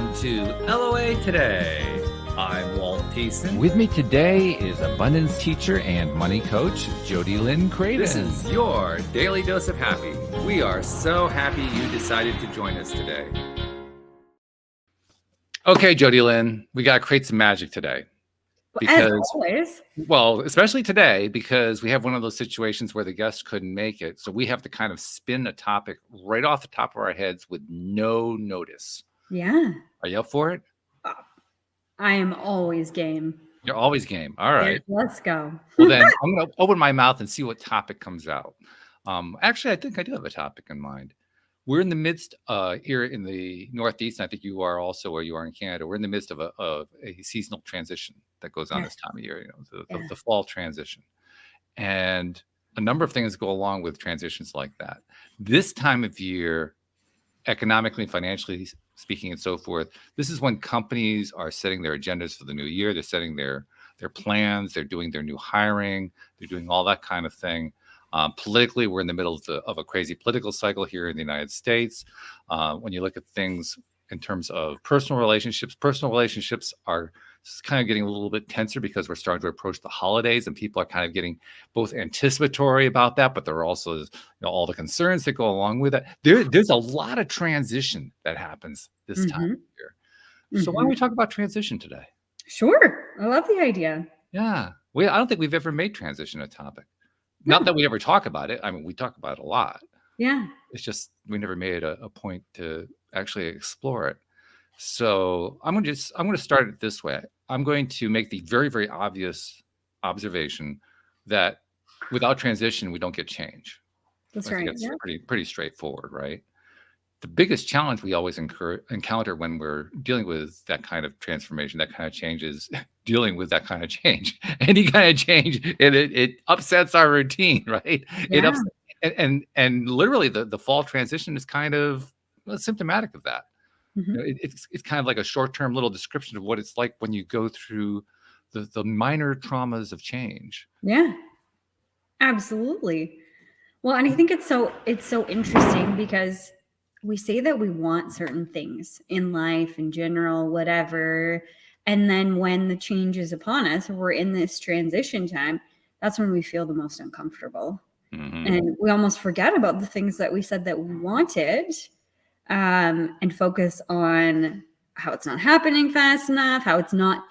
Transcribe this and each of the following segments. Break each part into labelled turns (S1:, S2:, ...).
S1: Welcome to LOA Today. I'm Walt Thiessen.
S2: With me today is abundance teacher and money coach, Jody Lynn Creighton.
S1: This is your daily dose of happy. We are so happy you decided to join us today. Okay, Jody Lynn, we got to create some magic today.
S3: Because, as always.
S1: Well, especially today, because we have one of those situations where the guest couldn't make it. So we have to kind of spin a topic right off the top of our heads with no notice.
S3: Yeah.
S1: Are you up for it?
S3: I am always game.
S1: You're always game. All right.
S3: Yeah, let's go.
S1: Well, then I'm going to open my mouth and see what topic comes out. Actually, I think I do have a topic in mind. We're in the midst here in the Northeast, and I think you are also where you are in Canada. We're in the midst of a seasonal transition that goes on this time of year, the fall transition. And a number of things go along with transitions like that. This time of year, economically, financially speaking, and so forth, this is when companies are setting their agendas for the new year. They're setting their plans. They're doing their new hiring. They're doing all that kind of thing. Politically, we're in the middle of a crazy political cycle here in the United States. When you look at things in terms of personal relationships are just kind of getting a little bit tenser because we're starting to approach the holidays, and people are kind of getting both anticipatory about that, but there are also all the concerns that go along with it. There's a lot of transition that happens this time of year. So why don't we talk about transition today?
S3: Sure. I love the idea.
S1: Yeah. I don't think we've ever made transition a topic. Not that we ever talk about it. I mean, we talk about it a lot.
S3: Yeah.
S1: It's just we never made a point to actually explore it. So I'm going to start it this way. I'm going to make the very, very obvious observation that without transition, we don't get change.
S3: That's
S1: I
S3: right.
S1: think it's pretty straightforward, right? The biggest challenge we always encounter when we're dealing with that kind of transformation, that kind of change, is dealing with that kind of change. Any kind of change, it upsets our routine, right?
S3: Yeah.
S1: And literally the fall transition is kind of symptomatic of that. It's kind of like a short-term little description of what it's like when you go through the minor traumas of change.
S3: Yeah, absolutely. Well, and I think it's so interesting because we say that we want certain things in life in general, whatever. And then when the change is upon us, we're in this transition time, that's when we feel the most uncomfortable. And we almost forget about the things that we said that we wanted, and focus on how it's not happening fast enough, how it's not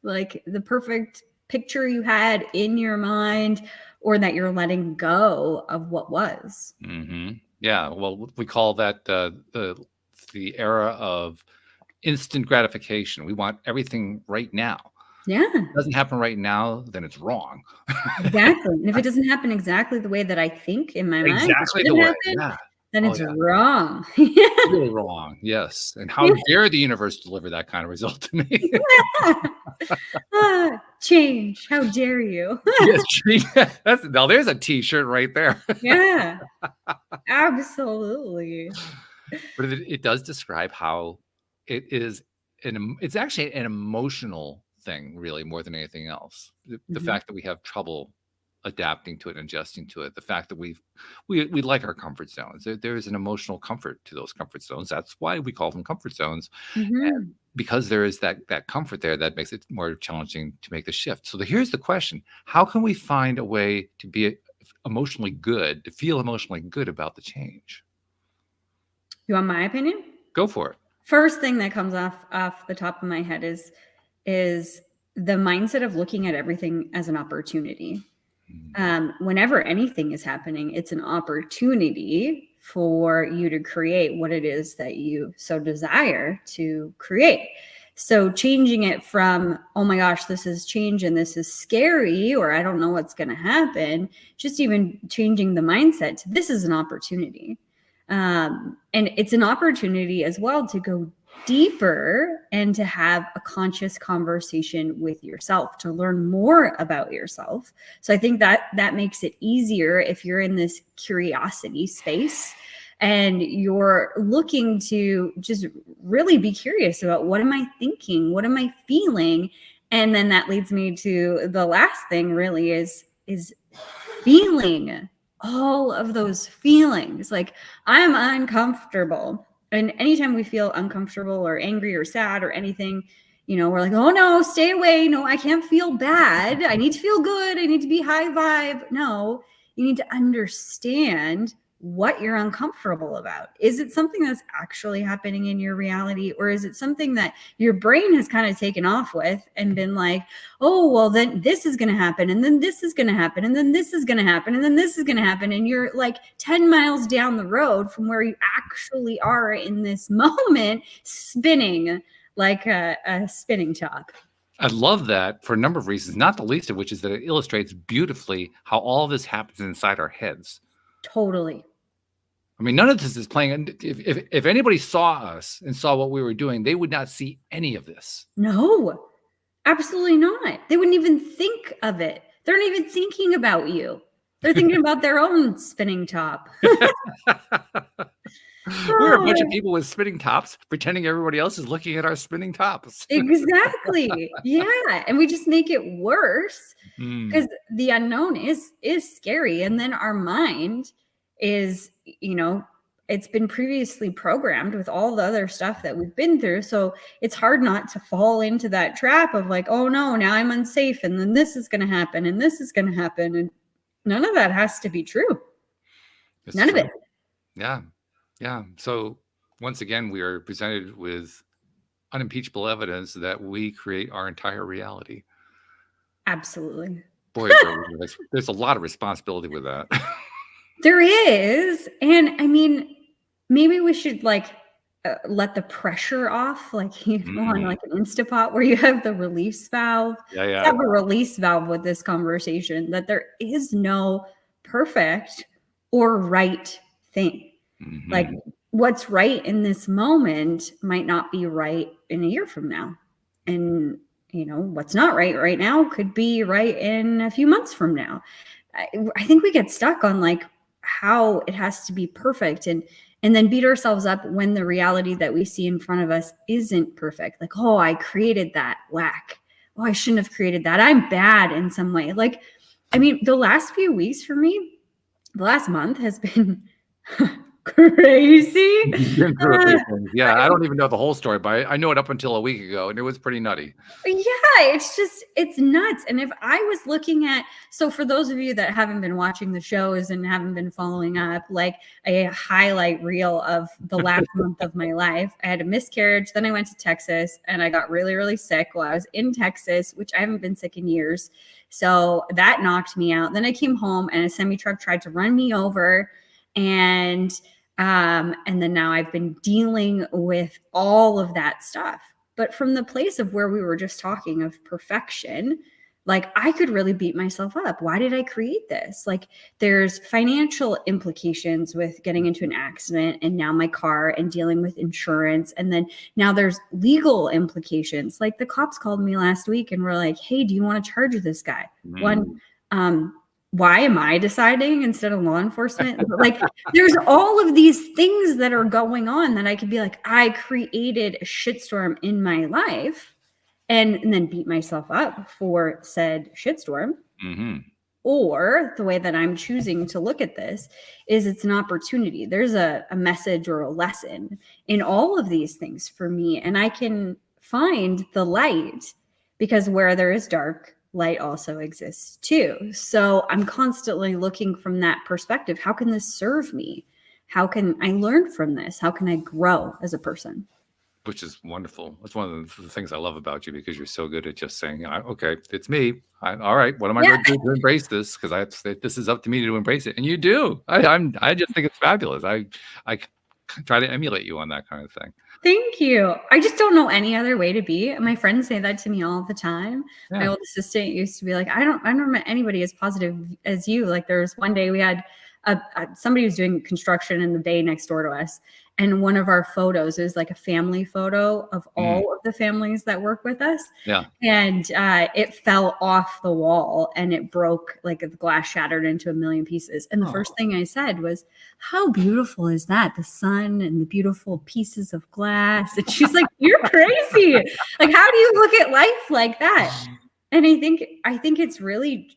S3: like the perfect picture you had in your mind, or that you're letting go of what was.
S1: Yeah, well, we call that the era of instant gratification. We want everything right now.
S3: Yeah.
S1: If it doesn't happen right now, then it's wrong.
S3: Exactly. And if it doesn't happen exactly the way that I think in my mind,
S1: exactly the way,
S3: then it's wrong.
S1: Really wrong. Yes. And how dare the universe deliver that kind of result to me?
S3: Change. How dare you?
S1: Yes, now there's a t-shirt right there.
S3: Yeah, absolutely.
S1: But it does describe how it is it's actually an emotional thing, really, more than anything else. The fact that we have trouble adapting to it and adjusting to it, the fact that we like our comfort zones. There is an emotional comfort to those comfort zones. That's why we call them comfort zones. And because there is that comfort there, that makes it more challenging to make the shift. So here's the question: how can we find a way to be emotionally good, to feel emotionally good about the change?
S3: You want my opinion?
S1: Go for it.
S3: First thing that comes off the top of my head is the mindset of looking at everything as an opportunity. Whenever anything is happening, it's an opportunity for you to create what it is that you so desire to create. So changing it from, oh my gosh, this is change and this is scary, or I don't know what's going to happen, just even changing the mindset to this is an opportunity. And it's an opportunity as well to go deeper and to have a conscious conversation with yourself, to learn more about yourself. So I think that makes it easier if you're in this curiosity space and you're looking to just really be curious about, what am I thinking? What am I feeling? And then that leads me to the last thing, really, is feeling all of those feelings. Like, I'm uncomfortable. And anytime we feel uncomfortable or angry or sad or anything, we're like, oh no, stay away. No, I can't feel bad. I need to feel good. I need to be high vibe. No, you need to understand what you're uncomfortable about. Is it something that's actually happening in your reality? Or is it something that your brain has kind of taken off with and been like, oh, well, then this is going to happen. And then this is going to happen. And then this is going to happen. And then this is going to happen. And you're like 10 miles down the road from where you actually are in this moment, spinning like a spinning top.
S1: I love that for a number of reasons, not the least of which is that it illustrates beautifully how all of this happens inside our heads.
S3: Totally.
S1: I mean, none of this is playing. If anybody saw us and saw what we were doing, they would not see any of this.
S3: No, absolutely not. They wouldn't even think of it. They're not even thinking about you. They're thinking about their own spinning top.
S1: We're a bunch of people with spinning tops pretending everybody else is looking at our spinning tops.
S3: Exactly. Yeah. And we just make it worse because the unknown is scary. And then our mind is, it's been previously programmed with all the other stuff that we've been through. So it's hard not to fall into that trap of like, oh no, now I'm unsafe. And then this is going to happen and this is going to happen. And none of that has to be true. None of it.
S1: Yeah. Yeah. So once again, we are presented with unimpeachable evidence that we create our entire reality.
S3: Absolutely.
S1: Boy, there's a lot of responsibility with that.
S3: There is. And I mean, maybe we should let the pressure off, on like an Instapot where you have the release valve.
S1: Yeah.
S3: Have a release valve with this conversation that there is no perfect or right thing. Like what's right in this moment might not be right in a year from now. And, what's not right now could be right in a few months from now. I think we get stuck on like how it has to be perfect and then beat ourselves up when the reality that we see in front of us isn't perfect. Like, oh, I created that lack. Oh, I shouldn't have created that. I'm bad in some way. Like, I mean, the last few weeks for me, the last month has been crazy.
S1: Yeah, I don't even know the whole story, but I know it up until a week ago, and it was pretty nutty.
S3: Yeah, it's nuts. And if I was looking at, so for those of you that haven't been watching the shows and haven't been following up, like a highlight reel of the last month of my life, I had a miscarriage. Then I went to Texas and I got really, really sick while I was in Texas, which I haven't been sick in years. So that knocked me out. Then I came home and a semi-truck tried to run me over. And then now I've been dealing with all of that stuff. But from the place of where we were just talking of perfection, like I could really beat myself up. Why did I create this? Like there's financial implications with getting into an accident and now my car and dealing with insurance. And then now there's legal implications. Like the cops called me last week and were like, hey, do you want to charge this guy? One, why am I deciding instead of law enforcement? Like there's all of these things that are going on that I could be like, I created a shitstorm in my life and then beat myself up for said shitstorm. Or the way that I'm choosing to look at this is it's an opportunity. There's a message or a lesson in all of these things for me. And I can find the light because where there is dark, light also exists too. So I'm constantly looking from that perspective. How can this serve me? How can I learn from this? How can I grow as a person?
S1: Which is wonderful. That's one of the things I love about you because you're so good at just saying, okay, it's me. All right, what am I going to do to embrace this? Because this is up to me to embrace it. And you do. I just think it's fabulous. I try to emulate you on that kind of thing.
S3: Thank you. I just don't know any other way to be. My friends say that to me all the time. Yeah. My old assistant used to be like, I don't met anybody as positive as you. Like there was one day we had somebody was doing construction in the bay next door to us. And one of our photos is like a family photo of all of the families that work with us. Yeah. And it fell off the wall and it broke, like the glass shattered into a million pieces. And the first thing I said was, how beautiful is that? The sun and the beautiful pieces of glass. And she's like, you're crazy. Like, how do you look at life like that? And I think it's really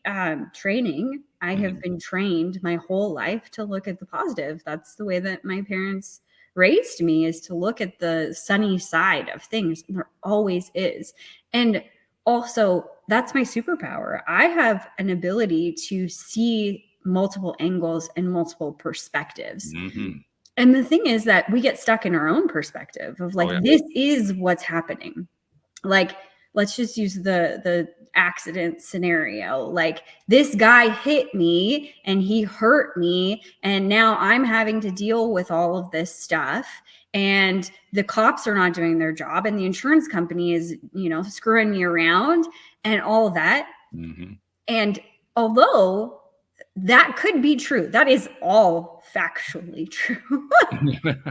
S3: training. I have been trained my whole life to look at the positive. That's the way that my parents raised me is to look at the sunny side of things. And there always is. And also, that's my superpower. I have an ability to see multiple angles and multiple perspectives.
S1: Mm-hmm.
S3: And the thing is that we get stuck in our own perspective of like, this is what's happening. Like, let's just use the accident scenario. Like, this guy hit me and he hurt me, and now I'm having to deal with all of this stuff, and the cops are not doing their job, and the insurance company is, screwing me around and all that.
S1: Mm-hmm.
S3: And although that could be true, that is all factually true.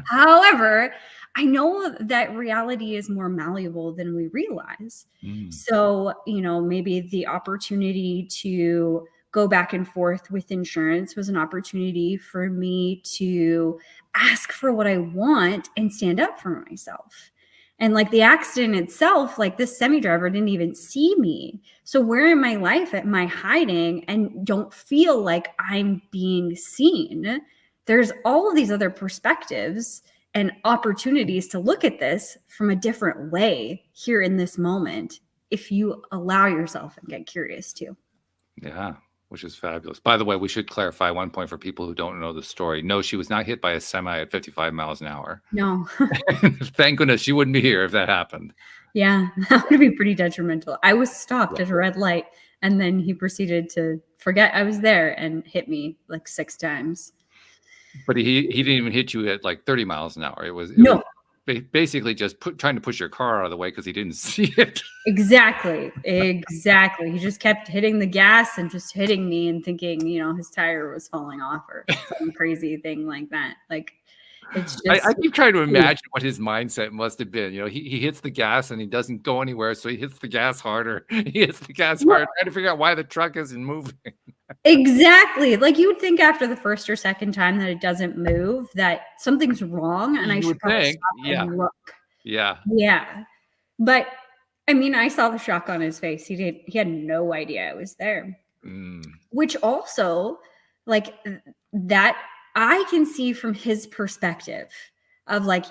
S3: However, I know that reality is more malleable than we realize. So, maybe the opportunity to go back and forth with insurance was an opportunity for me to ask for what I want and stand up for myself. And like the accident itself, like this semi-driver didn't even see me. So where in my life am I hiding and don't feel like I'm being seen? There's all of these other perspectives and opportunities to look at this from a different way here in this moment, if you allow yourself and get curious too.
S1: Yeah, which is fabulous. By the way, we should clarify one point for people who don't know the story. No, she was not hit by a semi at 55 miles an hour.
S3: No.
S1: Thank goodness she wouldn't be here if that happened.
S3: Yeah, that would be pretty detrimental. I was stopped at a red light, and then he proceeded to forget I was there and hit me like 6 times.
S1: But he didn't even hit you at like 30 miles an hour. It was basically just trying to push your car out of the way because he didn't see it.
S3: Exactly. He just kept hitting the gas and just hitting me and thinking, his tire was falling off or some crazy thing like that. Like, it's just.
S1: I keep trying to imagine what his mindset must have been. He hits the gas and he doesn't go anywhere, so he hits the gas harder. He hits the gas harder, trying to figure out why the truck isn't moving.
S3: Exactly. Like, you would think after the first or second time that it doesn't move, that something's wrong, and I should probably stop and look.
S1: Yeah.
S3: But I mean, I saw the shock on his face. He had no idea I was there. Which also, like, that I can see from his perspective of like,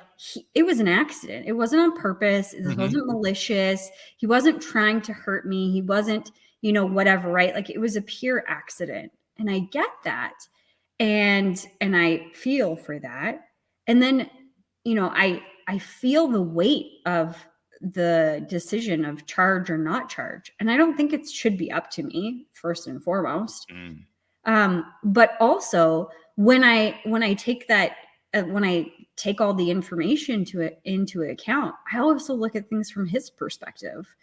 S3: it was an accident. It wasn't on purpose. It wasn't malicious. He wasn't trying to hurt me. He wasn't, whatever, right? Like, it was a pure accident. And I get that. And I feel for that. And then, I feel the weight of the decision of charge or not charge. And I don't think it should be up to me, first and foremost. But also when I take that, when I take all the information into account, I also look at things from his perspective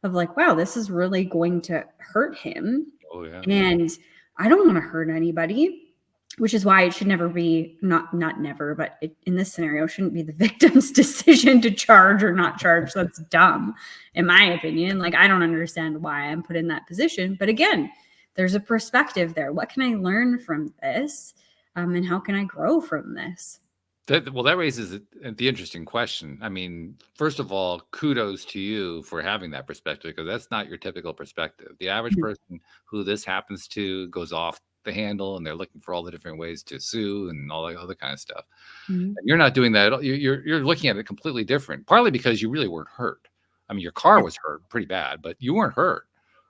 S3: of like, wow, this is really going to hurt him.
S1: Oh, yeah.
S3: And I don't want to hurt anybody, which is why it should never be, not never, but in this scenario, shouldn't be the victim's decision to charge or not charge. That's dumb, in my opinion. Like, I don't understand why I'm put in that position. But again, there's a perspective there. What can I learn from this? And how can I grow from this?
S1: That raises the interesting question. I mean, first of all, kudos to you for having that perspective, because that's not your typical perspective. The average person who this happens to goes off the handle and they're looking for all the different ways to sue and all that other kind of stuff. And you're not doing that at all. You're looking at it completely different, partly because you really weren't hurt. I mean, your car was hurt pretty bad, but you weren't hurt.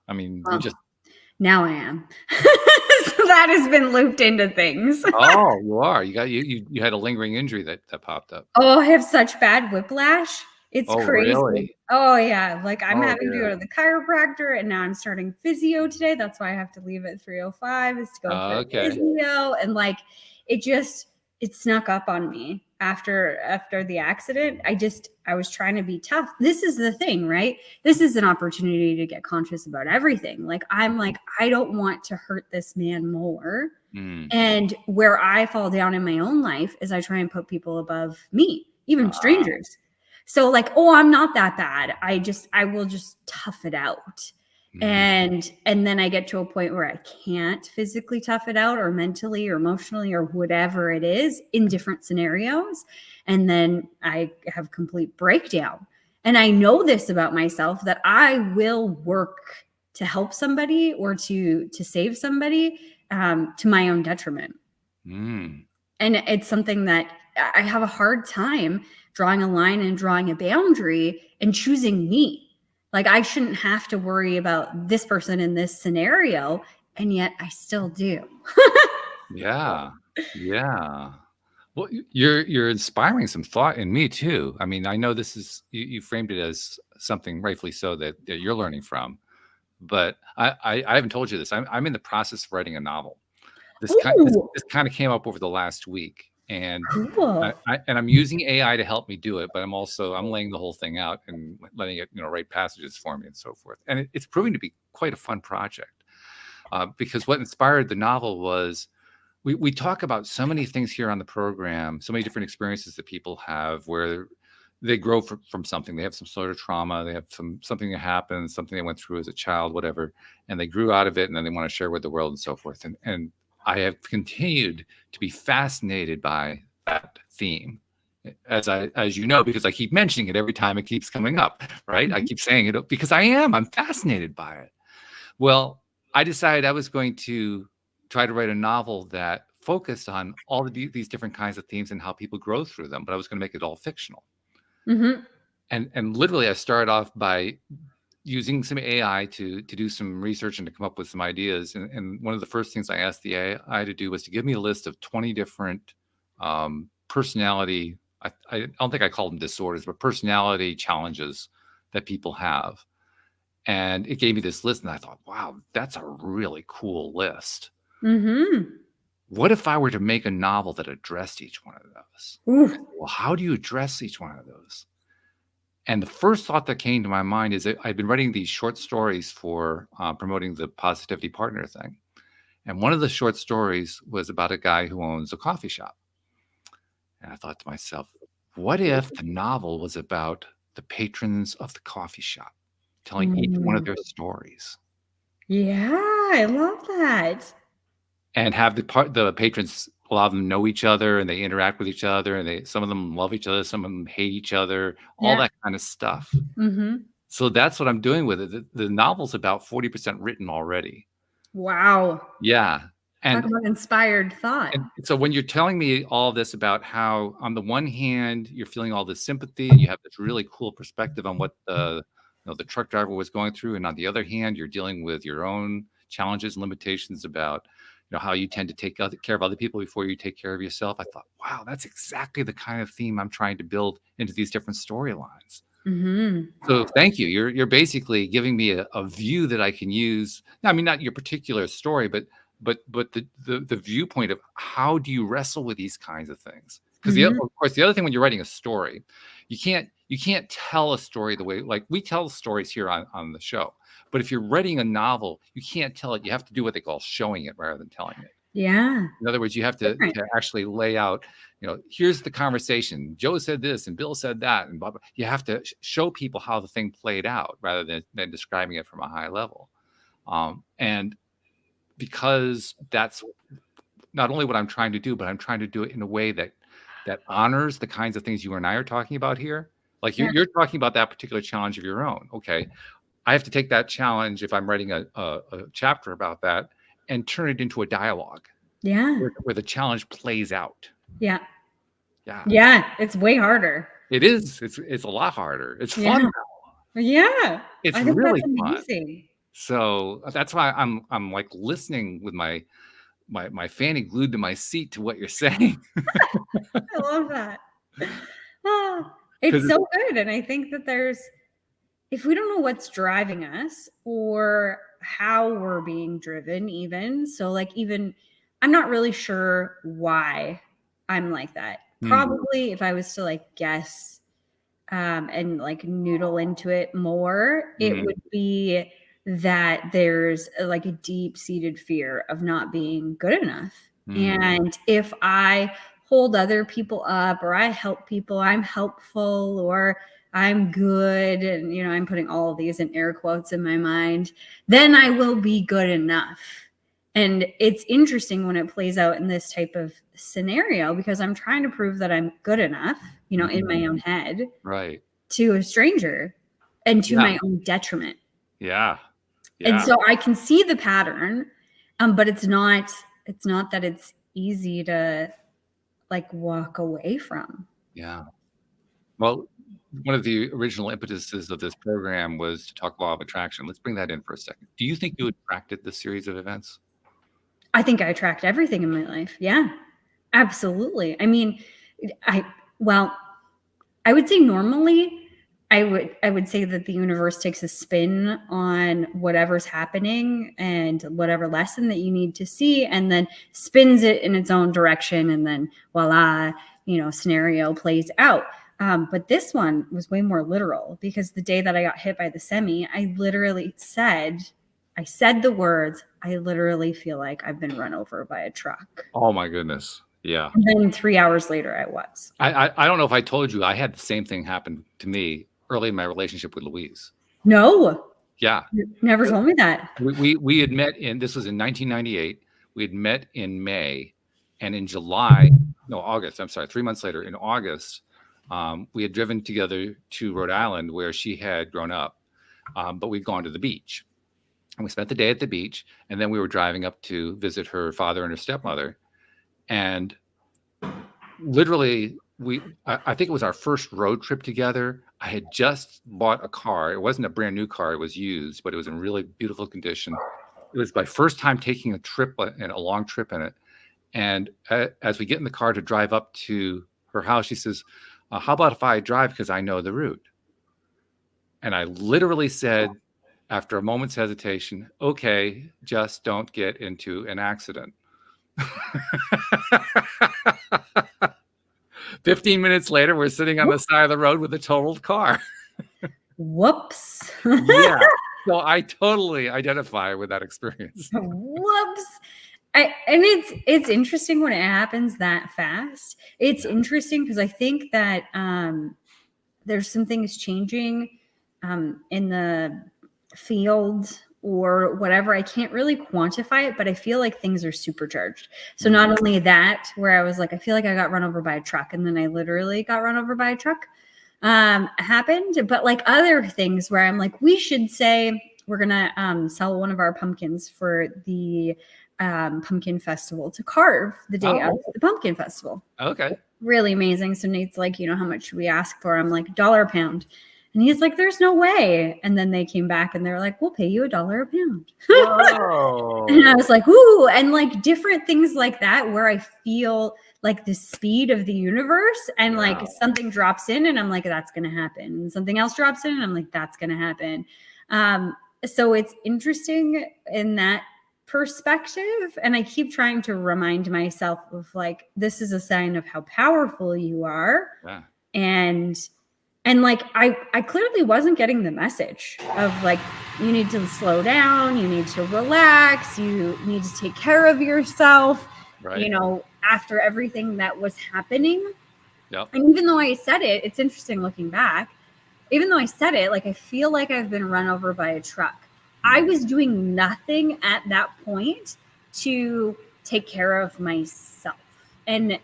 S1: I mean,
S3: now I am. So that has been looped into things.
S1: Oh, you are. You had a lingering injury that popped up.
S3: Oh, I have such bad whiplash. It's crazy.
S1: Really?
S3: Oh, yeah. Like, I'm having to go to the chiropractor, and now I'm starting physio today. That's why I have to leave at 3:05 is to go for physio. And like, it snuck up on me after the accident. I was trying to be tough. This is the thing, right? This is an opportunity to get conscious about everything. Like, I'm like, I don't want to hurt this man more. And where I fall down in my own life is I try and put people above me, even strangers. So like, oh, I'm not that bad. I will just tough it out. And then I get to a point where I can't physically tough it out, or mentally or emotionally or whatever it is, in different scenarios. And then I have complete breakdown. And I know this about myself, that I will work to help somebody or to save somebody to my own detriment. And it's something that I have a hard time drawing a line and drawing a boundary and choosing me. Like, I shouldn't have to worry about this person in this scenario, and yet I still do.
S1: Yeah. Yeah. Well, you're inspiring some thought in me too. I mean, I know this is you framed it as something rightfully so that you're learning from, but I haven't told you this. I'm in the process of writing a novel. This kind of came up over the last week, and
S3: Cool.
S1: I'm using AI to help me do it, but I'm laying the whole thing out and letting it write passages for me and so forth. And it's proving to be quite a fun project, because what inspired the novel was we talk about so many things here on the program, so many different experiences that people have where they grow from something. They have some sort of trauma. They have something that happened, something they went through as a child, whatever, and they grew out of it, and then they want to share with the world and so forth. And I have continued to be fascinated by that theme, as you know, because I keep mentioning it every time it keeps coming up, right?
S3: Mm-hmm.
S1: I keep saying it because I'm fascinated by it. Well, I decided I was going to try to write a novel that focused on all of these different kinds of themes and how people grow through them, but I was going to make it all fictional.
S3: Mm-hmm.
S1: And literally I started off by using some AI to do some research and to come up with some ideas. And one of the first things I asked the AI to do was to give me a list of 20 different personality, I don't think I called them disorders, but personality challenges that people have. And it gave me this list, and I thought, wow, that's a really cool list.
S3: Mm-hmm.
S1: What if I were to make a novel that addressed each one of those?
S3: Ooh.
S1: Well, how do you address each one of those? And the first thought that came to my mind is that I've been writing these short stories for promoting the Positivity Partner thing. And one of the short stories was about a guy who owns a coffee shop. And I thought to myself, what if the novel was about the patrons of the coffee shop, telling each one of their stories?
S3: Yeah, I love that.
S1: And have the patrons, a lot of them know each other and they interact with each other, and some of them love each other, some of them hate each other, all that kind of stuff.
S3: Mm-hmm.
S1: So that's what I'm doing with it. The novel's about 40% written already.
S3: Wow.
S1: Yeah.
S3: Talk about inspired thought.
S1: And so when you're telling me all this about how, on the one hand, you're feeling all this sympathy and you have this really cool perspective on what the truck driver was going through, and on the other hand, you're dealing with your own challenges and limitations about how you tend to take care of other people before you take care of yourself. I thought, wow, that's exactly the kind of theme I'm trying to build into these different storylines.
S3: Mm-hmm.
S1: So thank you. You're basically giving me a view that I can use. I mean, not your particular story, but the viewpoint of how do you wrestle with these kinds of things? Because of course, the other thing when you're writing a story, you can't tell a story the way, like we tell stories here on the show. But if you're writing a novel, you can't tell it. You have to do what they call showing it rather than telling it.
S3: Yeah.
S1: In other words, you have to actually lay out, here's the conversation. Joe said this and Bill said that, and blah, blah. You have to show people how the thing played out rather than describing it from a high level. And because that's not only what I'm trying to do, but I'm trying to do it in a way that honors the kinds of things you and I are talking about here. Like you're talking about that particular challenge of your own. Okay. I have to take that challenge if I'm writing a chapter about that and turn it into a dialogue.
S3: Yeah.
S1: Where the challenge plays out.
S3: Yeah.
S1: Yeah.
S3: Yeah. It's way harder.
S1: It is. It's a lot harder. It's fun now.
S3: Yeah.
S1: It's really fun. So that's why I'm like listening with my fanny glued to my seat to what you're saying.
S3: I love that. It's so good. And I think that if we don't know what's driving us or how we're being driven, I'm not really sure why I'm like that. Probably if I was to guess and noodle into it more, it would be that there's a deep-seated fear of not being good enough. And if I hold other people up, or I help people, I'm helpful, or I'm good, and I'm putting all of these in air quotes in my mind, then I will be good enough. And it's interesting when it plays out in this type of scenario, because I'm trying to prove that I'm good enough, in my own head,
S1: right, to
S3: a stranger, and to my own detriment.
S1: Yeah.
S3: And so I can see the pattern, but it's not that it's easy to like walk away from.
S1: Yeah. Well, one of the original impetuses of this program was to talk law of attraction. Let's bring that in for a second. Do you think you attracted the series of events?
S3: I think I attract everything in my life. Yeah, absolutely. I mean, well, I would say normally I would say that the universe takes a spin on whatever's happening and whatever lesson that you need to see, and then spins it in its own direction, and then voila, scenario plays out. But this one was way more literal, because the day that I got hit by the semi, I said the words, I literally feel like I've been run over by a truck.
S1: Oh my goodness. Yeah.
S3: And then 3 hours later I was.
S1: I don't know if I told you, I had the same thing happen to me early in my relationship with Louise.
S3: No.
S1: Yeah.
S3: You never told me that.
S1: We had met this was in 1998. We had met in May, and in August, I'm sorry, 3 months later in August, we had driven together to Rhode Island, where she had grown up. But we'd gone to the beach, and we spent the day at the beach. And then we were driving up to visit her father and her stepmother. And literally, I think it was our first road trip together. I had just bought a car. It wasn't a brand new car. It was used, but it was in really beautiful condition. It was my first time taking a long trip in it. And as we get in the car to drive up to her house, she says, how about if I drive, because I know the route? And I literally said, after a moment's hesitation, okay, just don't get into an accident. 15 minutes later, we're sitting on the side of the road with a totaled car.
S3: Whoops.
S1: Yeah. So I totally identify with that experience.
S3: Whoops. And it's interesting when it happens that fast. It's interesting because I think that there's some things changing in the field or whatever. I can't really quantify it, but I feel like things are supercharged. So not only that, where I was like, I feel like I got run over by a truck, and then I literally got run over by a truck happened, but like other things where I'm like, we should say we're gonna sell one of our pumpkins for the pumpkin festival to carve the day of the pumpkin festival.
S1: Okay.
S3: Really amazing. So Nate's like, how much should we ask for? I'm like, $1 a pound. And he's like, there's no way. And then they came back and they're like, we'll pay you $1 a pound.
S1: Whoa.
S3: And I was like, ooh, and like different things like that, where I feel like the speed of the universe, and like something drops in and I'm like, that's going to happen. And something else drops in and I'm like, that's going to happen. So it's interesting in that perspective. And I keep trying to remind myself of like, this is a sign of how powerful you are.
S1: Yeah.
S3: And like, I clearly wasn't getting the message of like, you need to slow down, you need to relax, you need to take care of yourself,
S1: right.
S3: After everything that was happening.
S1: Yep.
S3: And even though I said it, it's interesting looking back, even though I said it, like, I feel like I've been run over by a truck. I was doing nothing at that point to take care of myself and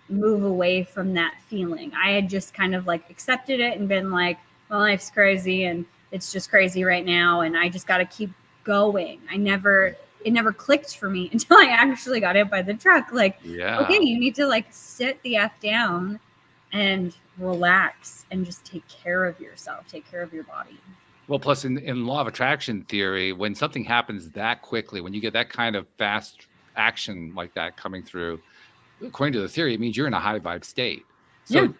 S3: move away from that feeling. I had just kind of like accepted it and been like, well, life's crazy and it's just crazy right now, and I just got to keep going. It never clicked for me until I actually got hit by the truck. Like, okay, you need to like sit the F down and relax and just take care of yourself, take care of your body.
S1: Well, plus in law of attraction theory, when something happens that quickly, when you get that kind of fast action like that coming through, according to the theory, it means you're in a high vibe state. So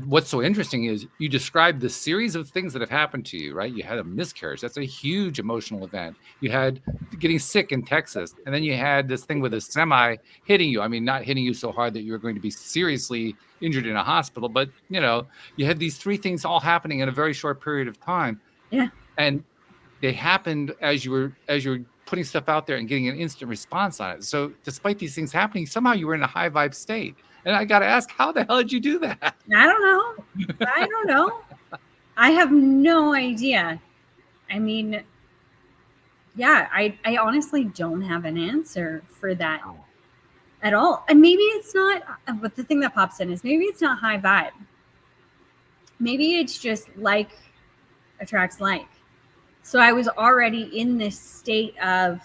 S1: what's so interesting is you described the series of things that have happened to you, right? You had a miscarriage. That's a huge emotional event. You had getting sick in Texas. And then you had this thing with a semi hitting you. I mean, not hitting you so hard that you were going to be seriously injured in a hospital, but you had these three things all happening in a very short period of time.
S3: Yeah.
S1: And they happened as you were putting stuff out there and getting an instant response on it. So despite these things happening, somehow you were in a high vibe state. And I got to ask, how the hell did you do that?
S3: I don't know. I have no idea. I mean, I honestly don't have an answer for that at all. And maybe it's not, but the thing that pops in is maybe it's not high vibe. Maybe it's just like attracts like. So I was already in this state of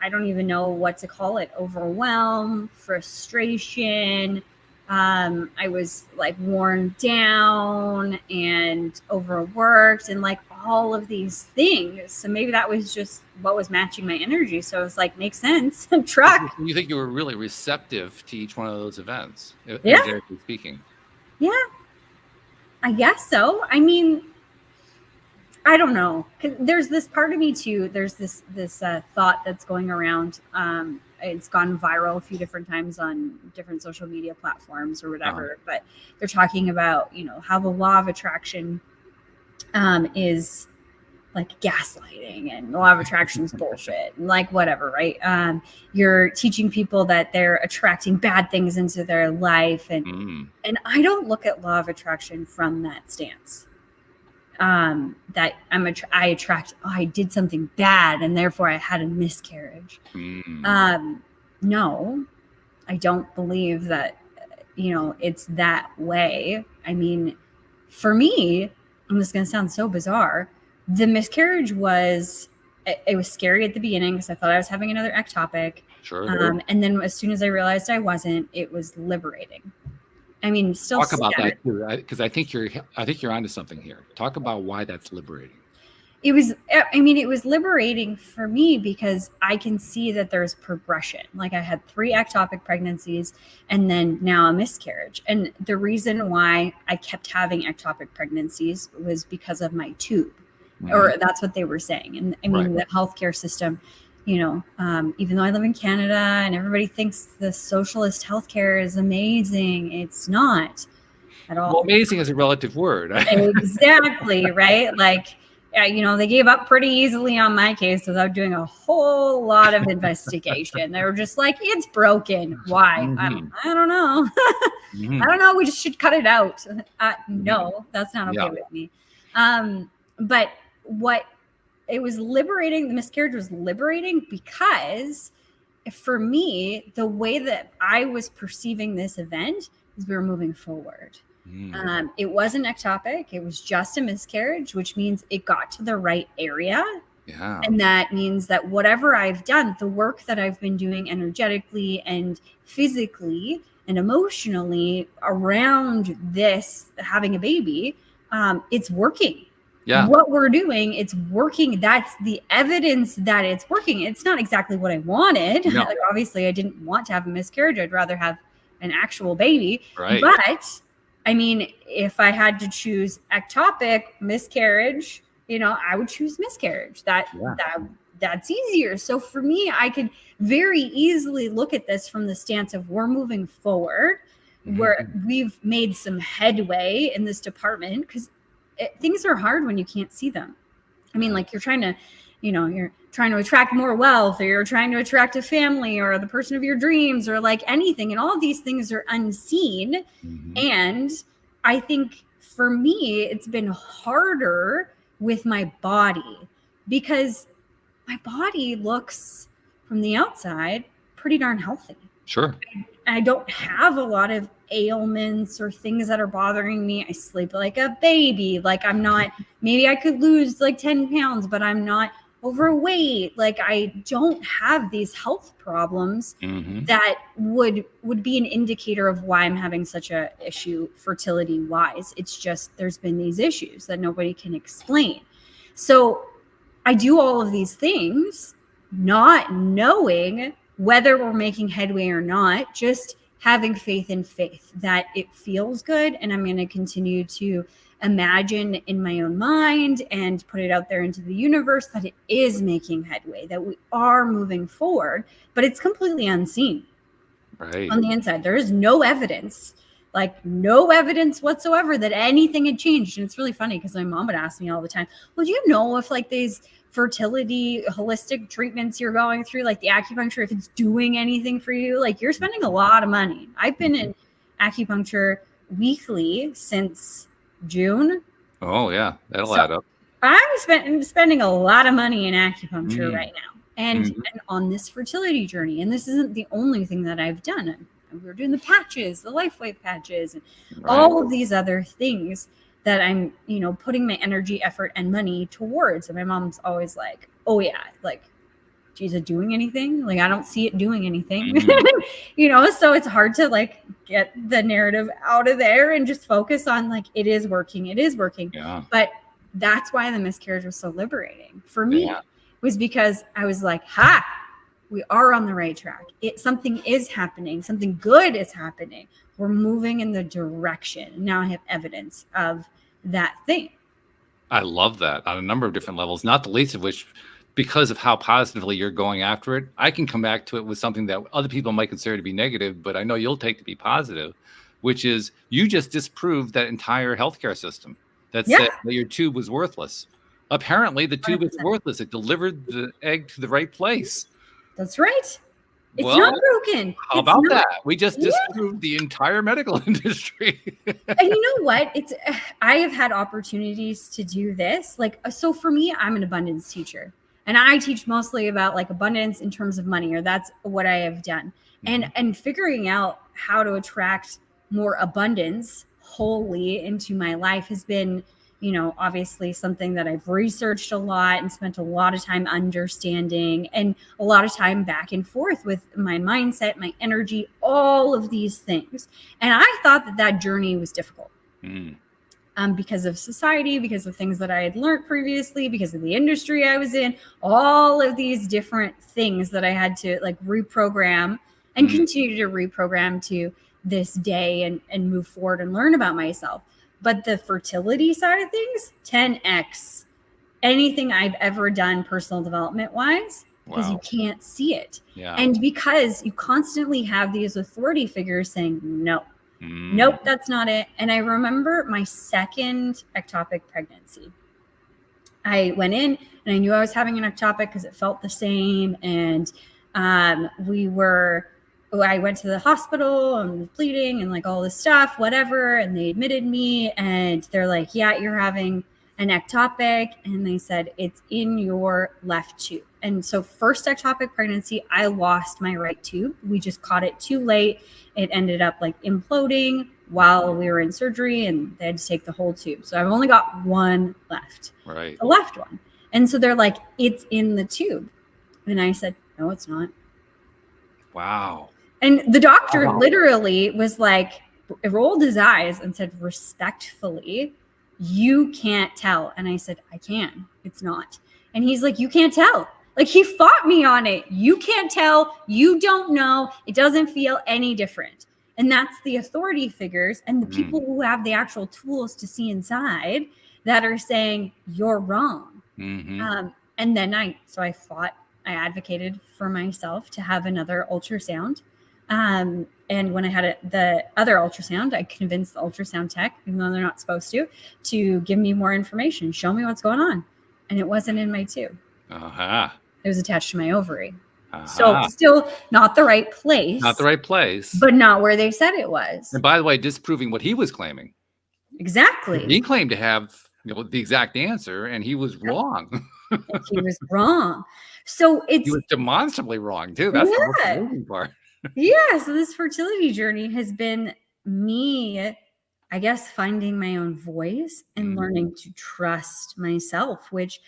S3: I don't even know what to call it, overwhelm, frustration. I was like worn down and overworked and like all of these things. So maybe that was just what was matching my energy. So I was like, makes sense. Truck.
S1: You think you were really receptive to each one of those events,
S3: Yeah.
S1: energetically speaking?
S3: Yeah, I guess so. I mean, I don't know. 'Cause there's this part of me too. There's this thought that's going around. It's gone viral a few different times on different social media platforms or whatever. But they're talking about, you know, how the law of attraction is like gaslighting, and the law of attraction is bullshit, and like whatever, right? You're teaching people that they're attracting bad things into their life, and I don't look at law of attraction from that stance. That I attract, I did something bad and therefore I had a miscarriage. No, I don't believe that, you know, it's that way. I mean, for me, and this is going to sound so bizarre, the miscarriage was, it was scary at the beginning because I thought I was having another ectopic.
S1: Sure.
S3: And then as soon as I realized I wasn't, it was liberating. I mean, still
S1: talk about that too, because I think you're onto something here. Talk about why that's liberating.
S3: It was, I mean, it was liberating for me because I can see that there's progression. Like I had 3 ectopic pregnancies and then now a miscarriage. And the reason why I kept having ectopic pregnancies was because of my tube, or that's what they were saying. And I mean, the healthcare system, you know, even though I live in Canada and everybody thinks the socialist healthcare is amazing, it's not at all.
S1: Well, amazing is a relative word.
S3: Exactly, right? Like, you know, they gave up pretty easily on my case without doing a whole lot of investigation. They were just like, it's broken. Why? I don't know. I don't know. We just should cut it out. No, that's not okay with me. But what it was liberating, the miscarriage was liberating because for me, the way that I was perceiving this event is we were moving forward. It wasn't ectopic. It was just a miscarriage, which means it got to the right area.
S1: Yeah.
S3: And that means that whatever I've done, the work that I've been doing energetically and physically and emotionally around this, having a baby, it's working.
S1: Yeah.
S3: What we're doing, it's working. That's the evidence that it's working. It's not exactly what I wanted.
S1: No.
S3: Like, obviously, I didn't want to have a miscarriage. I'd rather have an actual baby.
S1: Right.
S3: But I mean, if I had to choose ectopic, miscarriage, you know, I would choose miscarriage. That's easier. So for me, I could very easily look at this from the stance of we're moving forward, where we've made some headway in this department, because things are hard when you can't see them. I mean, like you're trying to, you know, you're trying to attract more wealth, or you're trying to attract a family or the person of your dreams, or like anything. And all of these things are unseen. And I think for me, it's been harder with my body because my body looks from the outside pretty darn healthy.
S1: Sure.
S3: I don't have a lot of ailments or things that are bothering me. I sleep like a baby. Like I'm not, maybe I could lose like 10 pounds, but I'm not overweight. Like I don't have these health problems that would be an indicator of why I'm having such a issue fertility wise. It's just, there's been these issues that nobody can explain. So I do all of these things, not knowing whether we're making headway or not, just having faith in faith that it feels good. And I'm going to continue to imagine in my own mind and put it out there into the universe that it is making headway, that we are moving forward, but it's completely unseen.
S1: Right.
S3: On the inside, there is no evidence, like no evidence whatsoever that anything had changed. And it's really funny because my mom would ask me all the time, well, do you know if like these fertility holistic treatments you're going through, like the acupuncture, if it's doing anything for you? Like you're spending a lot of money. I've been in acupuncture weekly since June.
S1: Oh yeah, that'll add up.
S3: I'm spending a lot of money in acupuncture right now, and on this fertility journey. And this isn't the only thing that I've done. We're doing the patches, the LifeWave patches, and all of these other things that I'm, you know, putting my energy, effort, and money towards. And my mom's always like, oh yeah, like is it doing anything? Like, I don't see it doing anything,
S1: Mm.
S3: so it's hard to like get the narrative out of there and just focus on like, it is working. It is working.
S1: Yeah.
S3: But that's why the miscarriage was so liberating for me,
S1: Yeah.
S3: was because I was like, we are on the right track. Something is happening. Something good is happening. We're moving in the direction. Now I have evidence of that thing.
S1: I love that on a number of different levels, not the least of which, because of how positively you're going after it, I can come back to it with something that other people might consider to be negative, but I know you'll take to be positive, which is you just disproved that entire healthcare system that said that your tube was worthless. Apparently, the tube is
S3: 100%.
S1: worthless. It delivered the egg to the right place.
S3: That's right. It's
S1: Well,
S3: not broken.
S1: how
S3: It's
S1: about
S3: not-
S1: that? We just disproved the entire medical industry.
S3: And you know what? I have had opportunities to do this. Like, so for me, I'm an abundance teacher, and I teach mostly about like abundance in terms of money, or that's what I have done. And figuring out how to attract more abundance wholly into my life has been, obviously something that I've researched a lot and spent a lot of time understanding, and a lot of time back and forth with my mindset, my energy, all of these things. And I thought that journey was difficult. Because of society, because of things that I had learned previously, because of the industry I was in, all of these different things that I had to like reprogram and continue to reprogram to this day and move forward and learn about myself. But the fertility side of things, 10x anything I've ever done personal development wise, because you can't see it.
S1: Yeah.
S3: And because you constantly have these authority figures saying, no, nope, that's not it. And I remember my second ectopic pregnancy. I went in and I knew I was having an ectopic because it felt the same. And I went to the hospital and was bleeding and like all this stuff, whatever. And they admitted me and they're like, yeah, you're having an ectopic. And they said, it's in your left tube. And so first ectopic pregnancy, I lost my right tube. We just caught it too late. It ended up like imploding while we were in surgery, and they had to take the whole tube. So I've only got one left,
S1: right,
S3: the left one. And so they're like, it's in the tube. And I said, no, it's not.
S1: Wow.
S3: And the doctor literally was like, rolled his eyes and said, respectfully, you can't tell. And I said, I can. It's not. And he's like, you can't tell. Like, he fought me on it. You can't tell. You don't know. It doesn't feel any different. And that's the authority figures and the people who have the actual tools to see inside that are saying you're wrong. And then I advocated for myself to have another ultrasound. And when I had the other ultrasound, I convinced the ultrasound tech, even though they're not supposed to give me more information, show me what's going on. And it wasn't in my tube. It was attached to my ovary. So still not the right place.
S1: Not the right place.
S3: But not where they said it was.
S1: And by the way, disproving what he was claiming.
S3: Exactly.
S1: He claimed to have the exact answer, and he was wrong.
S3: He was wrong. So
S1: he was demonstrably wrong too. That's the most amazing part.
S3: So this fertility journey has been me, I guess, finding my own voice and learning to trust myself, which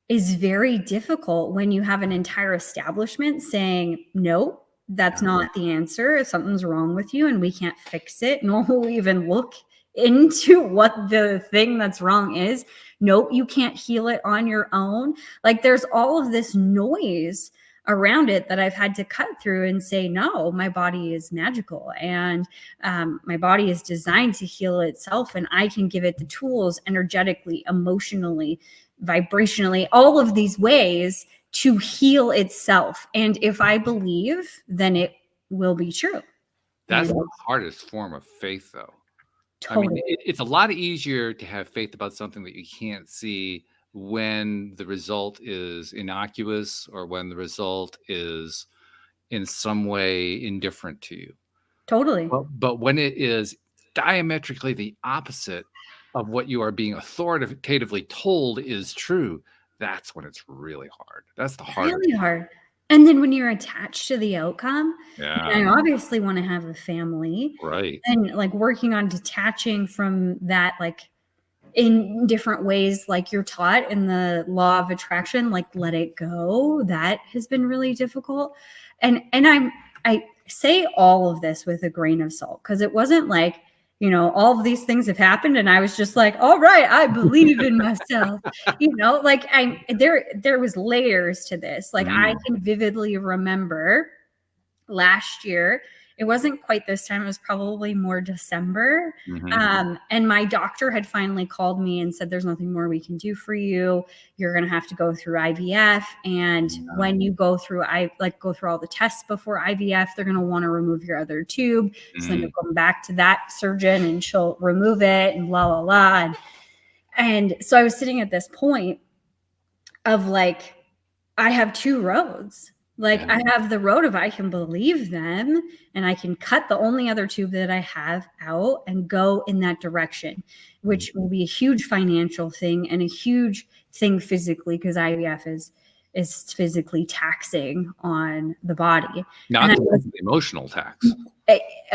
S3: is very difficult when you have an entire establishment saying, no, that's not the answer. Something's wrong with you and we can't fix it. Nor will we even look into what the thing that's wrong is. Nope, you can't heal it on your own. Like, there's all of this noise around it that I've had to cut through and say, no, my body is magical and my body is designed to heal itself, and I can give it the tools energetically, emotionally, vibrationally, all of these ways to heal itself. And if I believe, then it will be true.
S1: That's the hardest form of faith, though.
S3: Totally.
S1: I mean, it's a lot easier to have faith about something that you can't see when the result is innocuous or when the result is in some way indifferent to you.
S3: Totally.
S1: But when it is diametrically the opposite of what you are being authoritatively told is true, that's when it's really hard. That's the hardest.
S3: Really hard. And then when you're attached to the outcome,
S1: yeah,
S3: I obviously want to have a family.
S1: Right.
S3: And like working on detaching from that, like in different ways, like you're taught in the law of attraction, like let it go. That has been really difficult. And I say all of this with a grain of salt, because it wasn't like, all of these things have happened and I was just like, all right, I believe in myself. Like there was layers to this. Like I can vividly remember last year. It wasn't quite this time. It was probably more December. And my doctor had finally called me and said, there's nothing more we can do for you. You're going to have to go through IVF. And when you go through all the tests before IVF, they're going to want to remove your other tube. So then you'll come back to that surgeon and she'll remove it and blah, blah, blah. And so I was sitting at this point of like, I have two roads. Like I have the road of I can believe them and I can cut the only other tube that I have out and go in that direction, which will be a huge financial thing and a huge thing physically, because IVF is physically taxing on the body.
S1: Not the emotional tax.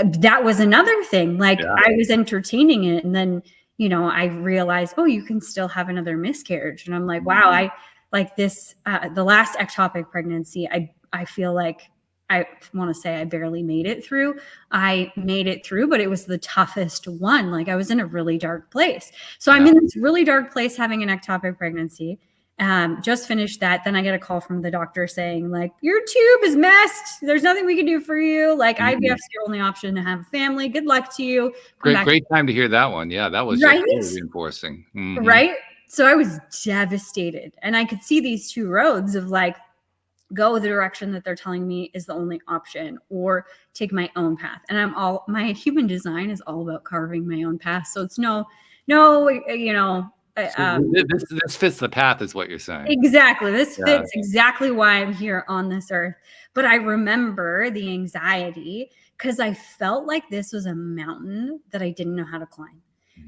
S3: That was another thing. Like I was entertaining it, and then, I realized, oh, you can still have another miscarriage. And I'm like, wow, like this, the last ectopic pregnancy, I feel like I want to say I barely made it through. I made it through, but it was the toughest one. Like I was in a really dark place. So I'm in this really dark place having an ectopic pregnancy. Just finished that. Then I get a call from the doctor saying like, your tube is messed. There's nothing we can do for you. Like IVF is your only option to have a family. Good luck to you.
S1: Great time to hear that one. Yeah, that was just really reinforcing.
S3: Right. So I was devastated, and I could see these two roads of like, go the direction that they're telling me is the only option, or take my own path. And my human design is all about carving my own path. So it's no,
S1: this fits the path is what you're saying.
S3: Exactly. This fits exactly why I'm here on this earth. But I remember the anxiety because I felt like this was a mountain that I didn't know how to climb.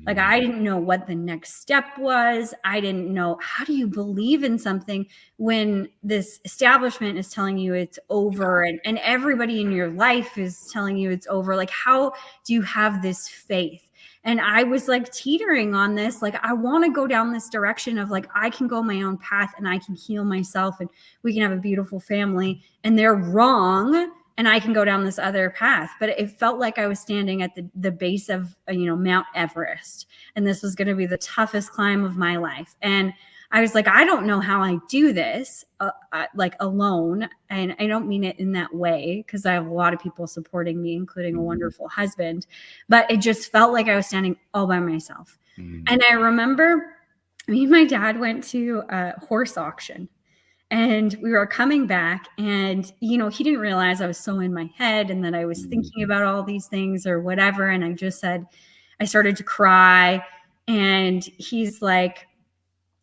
S3: Like I didn't know what the next step was. I didn't know, how do you believe in something when this establishment is telling you it's over, and everybody in your life is telling you it's over? Like, how do you have this faith? And I was like teetering on this. Like, I want to go down this direction of like, I can go my own path and I can heal myself and we can have a beautiful family, and they're wrong. And I can go down this other path. But it felt like I was standing at the base of, Mount Everest. And this was going to be the toughest climb of my life. And I was like, I don't know how I do this like alone. And I don't mean it in that way, because I have a lot of people supporting me, including a wonderful husband. But it just felt like I was standing all by myself. And I remember me and my dad went to a horse auction. And we were coming back, and, he didn't realize I was so in my head and that I was thinking about all these things or whatever. And I just said, I started to cry, and he's like,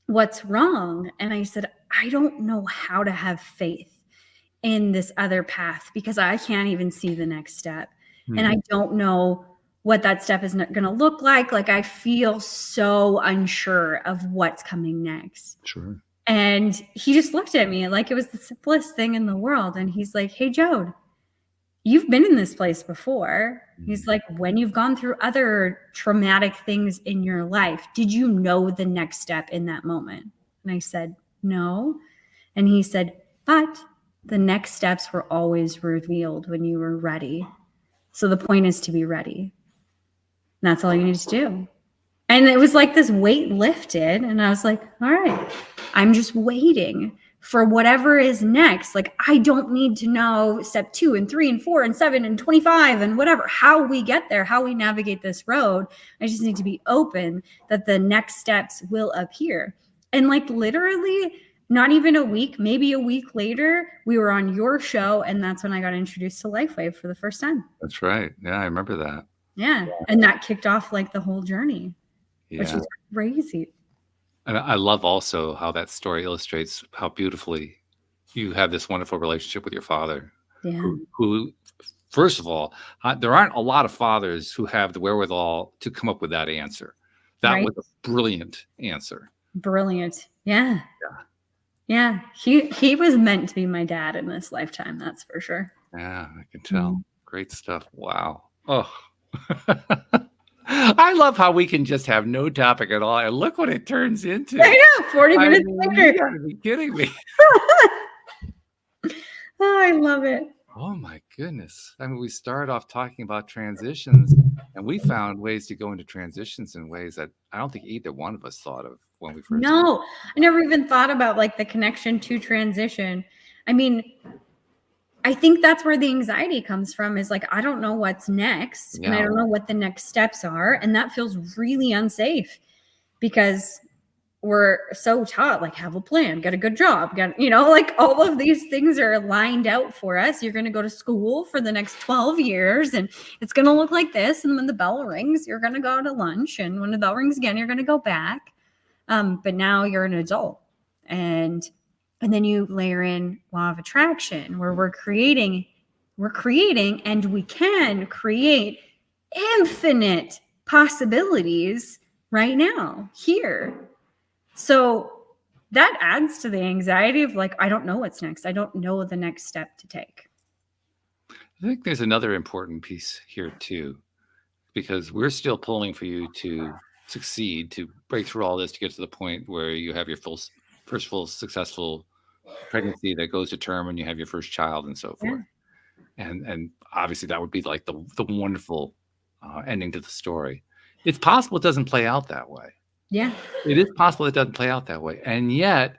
S3: what's wrong? And I said, I don't know how to have faith in this other path because I can't even see the next step. And I don't know what that step is going to look like. Like, I feel so unsure of what's coming next.
S1: Sure.
S3: And he just looked at me like it was the simplest thing in the world. And he's like, hey, Jode, you've been in this place before. He's like, when you've gone through other traumatic things in your life, did you know the next step in that moment? And I said, no. And he said, but the next steps were always revealed when you were ready. So the point is to be ready. And that's all you need to do. And it was like this weight lifted. And I was like, all right, I'm just waiting for whatever is next. Like, I don't need to know step 2 and 3 and 4 and 7 and 25 and whatever, how we get there, how we navigate this road. I just need to be open that the next steps will appear. And like literally not even a week, maybe a week later, we were on your show. And that's when I got introduced to LifeWave for the first time.
S1: That's right. Yeah, I remember that.
S3: Yeah. And that kicked off like the whole journey, which is crazy.
S1: And I love also how that story illustrates how beautifully you have this wonderful relationship with your father.
S3: Yeah.
S1: Who first of all, there aren't a lot of fathers who have the wherewithal to come up with that answer. That was a brilliant answer.
S3: Brilliant. Yeah. Yeah. He was meant to be my dad in this lifetime. That's for sure.
S1: Yeah, I can tell. Great stuff. Wow. Oh. I love how we can just have no topic at all, and look what it turns into.
S3: I know, 40
S1: I
S3: minutes
S1: mean,
S3: later.
S1: you gotta be kidding me.
S3: Oh, I love it.
S1: Oh my goodness. I mean, we started off talking about transitions, and we found ways to go into transitions in ways that I don't think either one of us thought of when we first.
S3: No, I never even thought about like the connection to transition. I mean, I think that's where the anxiety comes from, is like, I don't know what's next, and I
S1: Yeah.
S3: don't know what the next steps are. And that feels really unsafe because we're so taught, like, have a plan, get a good job, like all of these things are lined out for us. You're going to go to school for the next 12 years and it's going to look like this. And when the bell rings, you're going to go to lunch. And when the bell rings again, you're going to go back. But now you're an adult. And then you layer in law of attraction, where we're creating, and we can create infinite possibilities right now, here. So that adds to the anxiety of like, I don't know what's next. I don't know the next step to take.
S1: I think there's another important piece here too, because we're still pulling for you to succeed, to break through all this, to get to the point where you have your first full successful pregnancy that goes to term and you have your first child and so forth. And obviously that would be like the wonderful ending to the story. It's possible it doesn't play out that way.
S3: Yeah.
S1: It is possible it doesn't play out that way. And yet,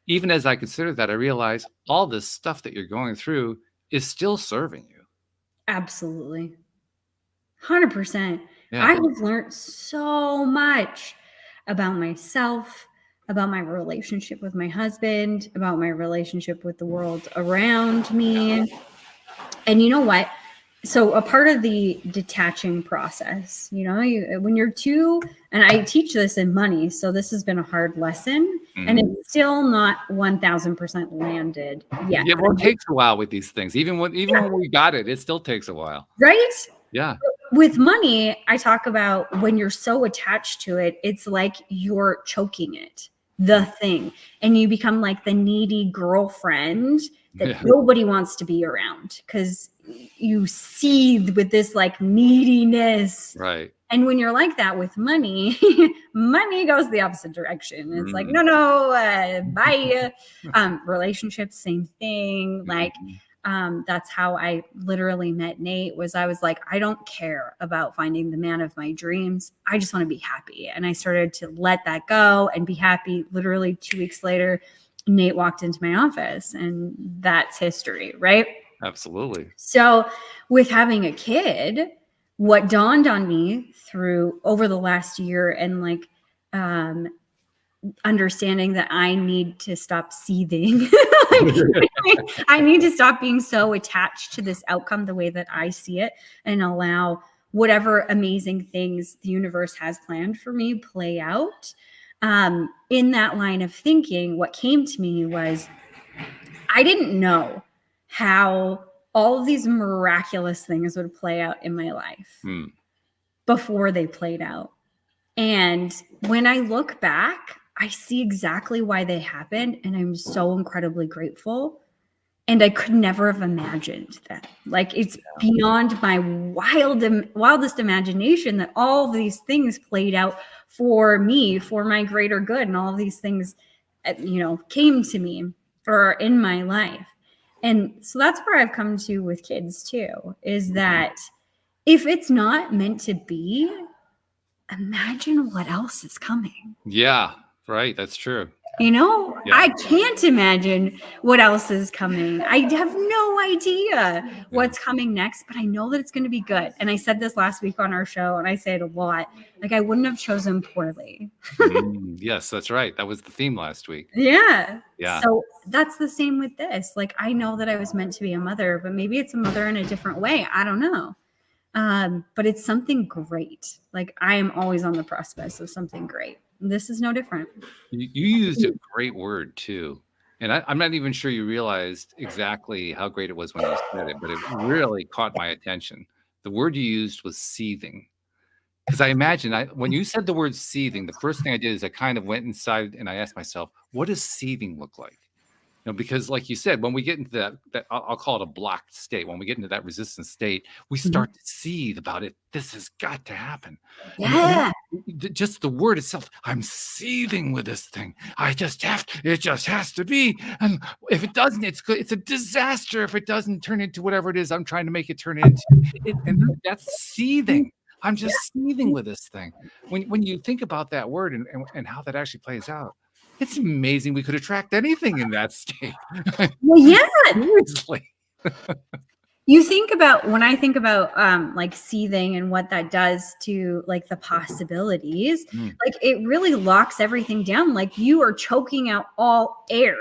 S1: even as I consider that, I realize all this stuff that you're going through is still serving you.
S3: Absolutely. 100%.
S1: Yeah.
S3: I have learned so much about myself, about my relationship with my husband, about my relationship with the world around me. And you know what? So a part of the detaching process, when you're two, and I teach this in money, so this has been a hard lesson, and it's still not 1000% landed yet.
S1: Yeah, well, it takes a while with these things. Even when we got it, it still takes a while.
S3: Right?
S1: Yeah.
S3: With money, I talk about when you're so attached to it, it's like you're choking it, the thing, and you become like the needy girlfriend that nobody wants to be around because you seethe with this like neediness.
S1: Right.
S3: And when you're like that with money, money goes the opposite direction. It's like, no, bye. Relationships, same thing. Like, that's how I literally met Nate. I was like, I don't care about finding the man of my dreams. I just want to be happy. And I started to let that go and be happy. Literally 2 weeks later, Nate walked into my office, and that's history, right?
S1: Absolutely.
S3: So with having a kid, what dawned on me through over the last year, and like understanding that I need to stop seething. I need to stop being so attached to this outcome the way that I see it, and allow whatever amazing things the universe has planned for me play out. In that line of thinking, what came to me was, I didn't know how all of these miraculous things would play out in my life before they played out. And when I look back, I see exactly why they happened, and I'm so incredibly grateful. And I could never have imagined that. Like, it's beyond my wildest imagination that all of these things played out for me, for my greater good. And all of these things, came to me or in my life. And so that's where I've come to with kids too, is that if it's not meant to be, imagine what else is coming.
S1: Yeah, right. That's true.
S3: I can't imagine what else is coming. I have no idea what's coming next, but I know that it's going to be good. And I said this last week on our show, and I say it a lot, like, I wouldn't have chosen poorly.
S1: Yes, that's right. That was the theme last week.
S3: Yeah.
S1: Yeah.
S3: So that's the same with this. Like, I know that I was meant to be a mother, but maybe it's a mother in a different way. I don't know. But it's something great. Like, I am always on the precipice of something great. This is no different.
S1: You used a great word too. And I'm not even sure you realized exactly how great it was when you said it, but it really caught my attention. The word you used was seething. Because I imagine when you said the word seething, the first thing I did is I kind of went inside and I asked myself, what does seething look like? because like you said, when we get into that I'll call it a blocked state, when we get into that resistant state, we
S3: Mhm.
S1: start to seethe about it. This has got to happen.
S3: Yeah.
S1: Just the word itself, I'm seething with this thing. It just has to be. And if it doesn't, it's good. It's a disaster if it doesn't turn into whatever it is I'm trying to make it turn into. And that's seething. I'm just seething with this thing. When you think about that word and how that actually plays out, it's amazing we could attract anything in that state.
S3: Well, yeah.
S1: Seriously.
S3: You think about, when I think about like seething and what that does to like the possibilities, like it really locks everything down. Like you are choking out all air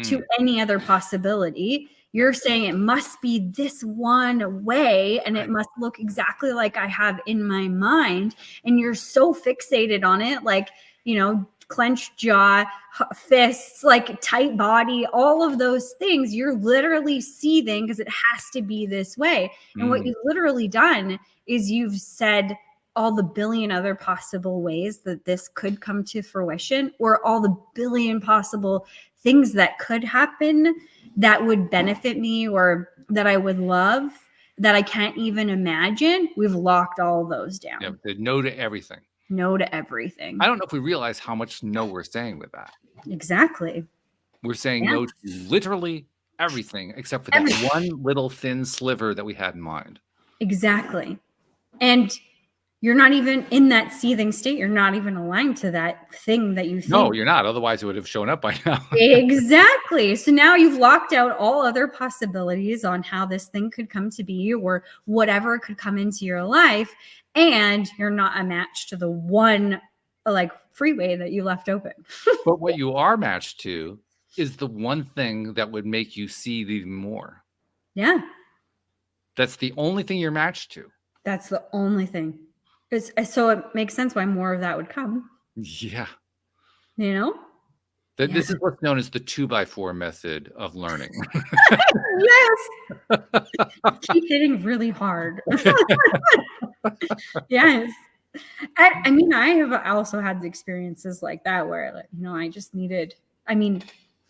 S3: to any other possibility. You're saying it must be this one way and it must look exactly like I have in my mind. And you're so fixated on it, like, you know, clenched jaw, fists, like tight body, all of those things. You're literally seething because it has to be this way. And what you've literally done is you've said all the billion other possible ways that this could come to fruition, or all the billion possible things that could happen that would benefit me or that I would love that I can't even imagine. We've locked all those down.
S1: Yeah, they no to everything.
S3: No to everything.
S1: I don't know if we realize how much no we're saying with that.
S3: Exactly.
S1: We're saying no to literally everything except for that one little thin sliver that we had in mind.
S3: Exactly. And you're not even in that seething state. You're not even aligned to that thing that you think.
S1: No, you're not. Otherwise, it would have shown up by now.
S3: Exactly. So now you've locked out all other possibilities on how this thing could come to be or whatever could come into your life. And you're not a match to the one like freeway that you left open.
S1: But what you are matched to is the one thing that would make you see even more.
S3: Yeah.
S1: That's the only thing you're matched to.
S3: That's the only thing. So it makes sense why more of that would come.
S1: Yeah.
S3: You know?
S1: This is what's known as the 2x4 method of learning.
S3: Yes. Keep hitting really hard. Yes. I mean, I have also had experiences like that where, like, you know, I just needed, I mean,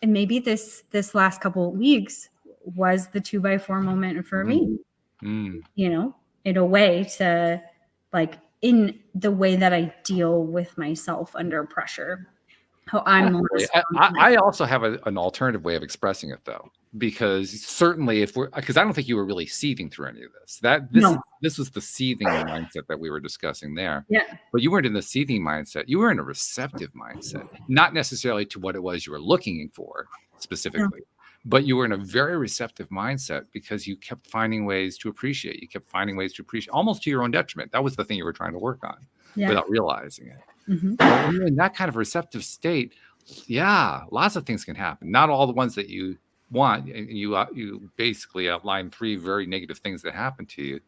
S3: and maybe this last couple of weeks was the 2x4 moment for me, you know, in a way to like, in the way that I deal with myself under pressure. How I'm
S1: I also have an alternative way of expressing it, though, because certainly because I don't think you were really seething through any of this. This was the seething mindset that we were discussing there.
S3: Yeah.
S1: But you weren't in the seething mindset. You were in a receptive mindset, not necessarily to what it was you were looking for specifically, but you were in a very receptive mindset because you kept finding ways to appreciate. You kept finding ways to appreciate, almost to your own detriment. That was the thing you were trying to work on without realizing it. But when you're in that kind of receptive state, lots of things can happen. Not all the ones that you want. You basically outlined 3 very negative things that happened to you.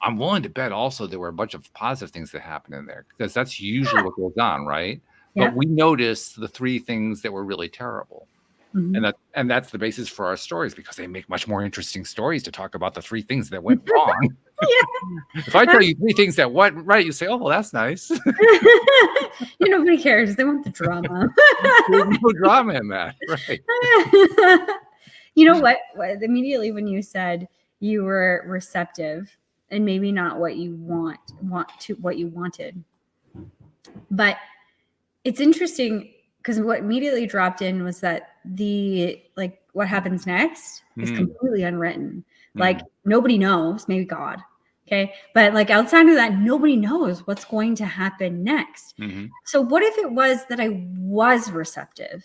S1: I'm willing to bet also there were a bunch of positive things that happened in there, because that's usually what goes on, right? But we noticed the 3 things that were really terrible. And that's the basis for our stories, because they make much more interesting stories to talk about the 3 things that went wrong. If I tell you 3 things that went right, you say, "Oh, well, that's nice."
S3: Nobody cares. They want the drama.
S1: There's no drama in that, right?
S3: You know what? Immediately when you said you were receptive and maybe not what you what you wanted, but it's interesting because what immediately dropped in was that what happens next is completely unwritten. Like nobody knows, maybe God. Okay. But like outside of that, nobody knows what's going to happen next. So what if it was that I was receptive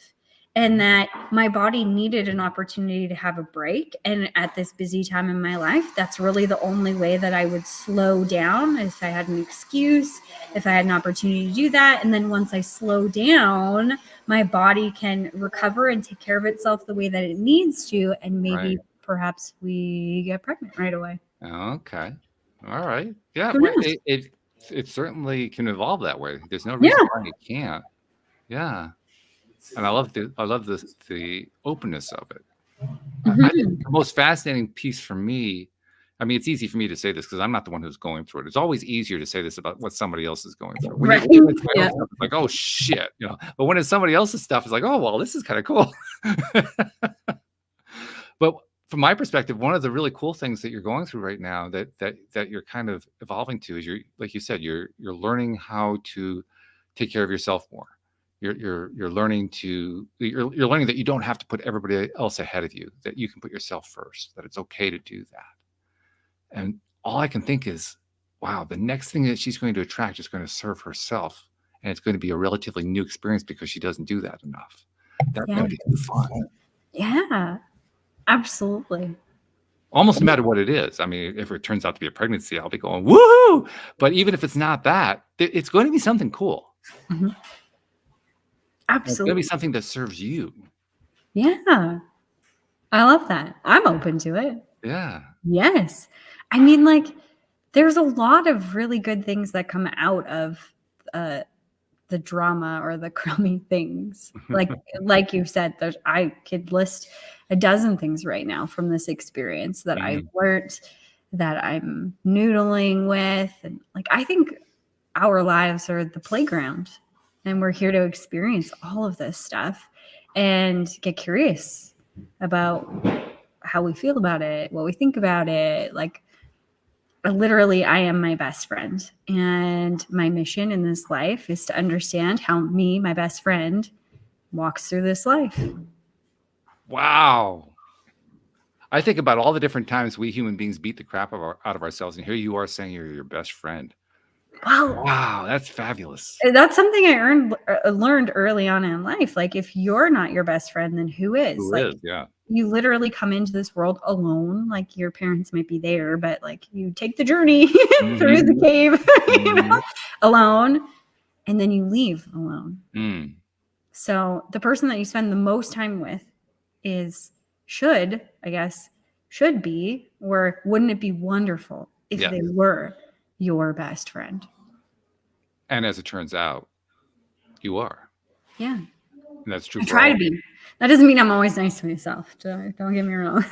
S3: and that my body needed an opportunity to have a break? And at this busy time in my life, that's really the only way that I would slow down, if I had an excuse, if I had an opportunity to do that. And then once I slow down, my body can recover and take care of itself the way that it needs to. And maybe perhaps we get pregnant right away.
S1: Okay. All right. Yeah. It certainly can evolve that way. There's no reason why it can't. Yeah. And I love the openness of it. I think the most fascinating piece for me I mean, it's easy for me to say this because I'm not the one who's going through it. It's always easier to say this about what somebody else is going through. When
S3: Right.
S1: you it's my own
S3: Yeah.
S1: stuff, it's like, oh shit, But when it's somebody else's stuff, it's like, oh well, this is kind of cool. But from my perspective, one of the really cool things that you're going through right now that you're kind of evolving to is like you said, you're learning how to take care of yourself more. You're learning you're learning that you don't have to put everybody else ahead of you, that you can put yourself first, that it's okay to do that. And all I can think is, wow, the next thing that she's going to attract is going to serve herself. And it's going to be a relatively new experience because she doesn't do that enough. That's going to be fun.
S3: Yeah, absolutely.
S1: Almost no matter what it is. I mean, if it turns out to be a pregnancy, I'll be going, woohoo! But even if it's not that, it's going to be something cool.
S3: Mm-hmm. Absolutely.
S1: It's going to be something that serves you.
S3: Yeah. I love that. I'm open to it.
S1: Yeah.
S3: Yes. I mean, like, there's a lot of really good things that come out of the drama or the crummy things. Like you said, I could list a dozen things right now from this experience that I've learned, that I'm noodling with. And like, I think our lives are the playground, and we're here to experience all of this stuff and get curious about how we feel about it, what we think about it. Like, literally, I am my best friend, and my mission in this life is to understand how my best friend, walks through this life.
S1: Wow. I think about all the different times we human beings beat the crap out of ourselves, and here you are saying you're your best friend. Wow, that's fabulous.
S3: That's something I learned early on in life. Like, if you're not your best friend, then who is?
S1: Yeah.
S3: You literally come into this world alone. Like, your parents might be there, but like, you take the journey through the cave, alone, and then you leave alone. So the person that you spend the most time with should be, or wouldn't it be wonderful if they were your best friend?
S1: And as it turns out, you are.
S3: Yeah.
S1: And that's true.
S3: I try to be. That doesn't mean I'm always nice to myself. Don't get me wrong.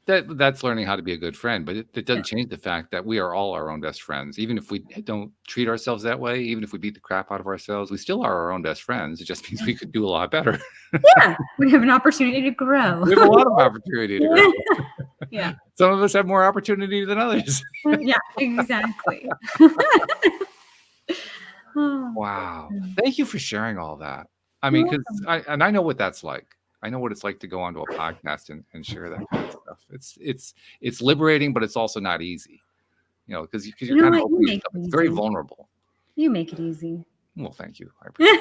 S1: That's learning how to be a good friend, but it doesn't change the fact that we are all our own best friends. Even if we don't treat ourselves that way, even if we beat the crap out of ourselves, we still are our own best friends. It just means we could do a lot better.
S3: Yeah, we have an opportunity to grow.
S1: We have a lot of opportunity to grow.
S3: Yeah.
S1: Some of us have more opportunity than others.
S3: Yeah, exactly.
S1: Wow. Thank you for sharing all that. I mean, because I know what that's like. I know what it's like to go onto a podcast and share that kind of stuff. It's liberating, but it's also not easy. Because you're kind of opening yourself. It's very vulnerable.
S3: You make it easy.
S1: Well, thank you. I appreciate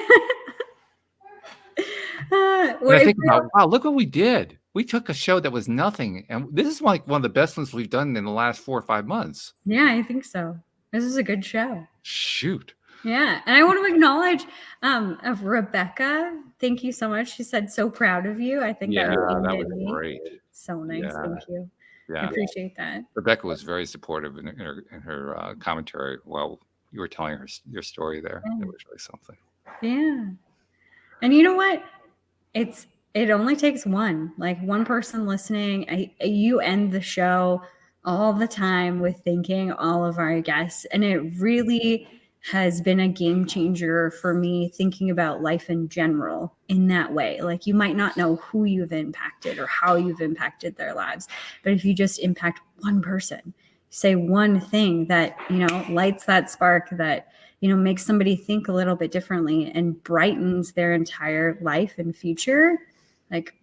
S1: it. When I think about, wow, look what we did. We took a show that was nothing, and this is like one of the best ones we've done in the last 4 or 5 months.
S3: Yeah, I think so. This is a good show.
S1: Shoot.
S3: Yeah, and I want to acknowledge of Rebecca. Thank you so much. She said, "So proud of you." I think that
S1: was great.
S3: So nice. Yeah. Thank you. Yeah. I appreciate that.
S1: Rebecca was very supportive in her commentary while you were telling her your story there. Yeah. It was really something.
S3: Yeah, and you know what? It only takes one person listening. You end the show all the time with thanking all of our guests, and it really has been a game changer for me, thinking about life in general in that way. Like, you might not know who you've impacted or how you've impacted their lives, but if you just impact one person, say one thing that, lights that spark, that, makes somebody think a little bit differently and brightens their entire life and future, like,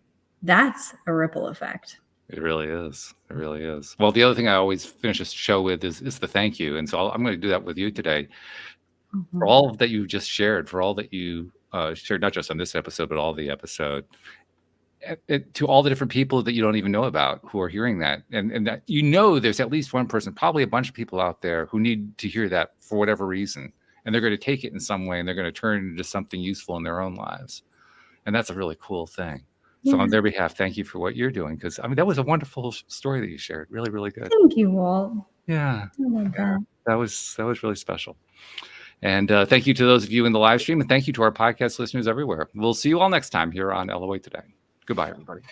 S3: that's a ripple effect.
S1: It really is. It really is. Well, the other thing I always finish a show with is the thank you. And so I'm going to do that with you today. For all that you just shared, for all that you shared, not just on this episode, but all the episode, to all the different people that you don't even know about who are hearing that. And that, there's at least one person, probably a bunch of people out there who need to hear that for whatever reason. And they're going to take it in some way, and they're going to turn it into something useful in their own lives. And that's a really cool thing. So on their behalf, thank you for what you're doing. Because, that was a wonderful story that you shared. Really, really good.
S3: Thank you, Walt.
S1: Yeah. Oh my God. That was really special. And thank you to those of you in the live stream. And thank you to our podcast listeners everywhere. We'll see you all next time here on LOA Today. Goodbye, everybody.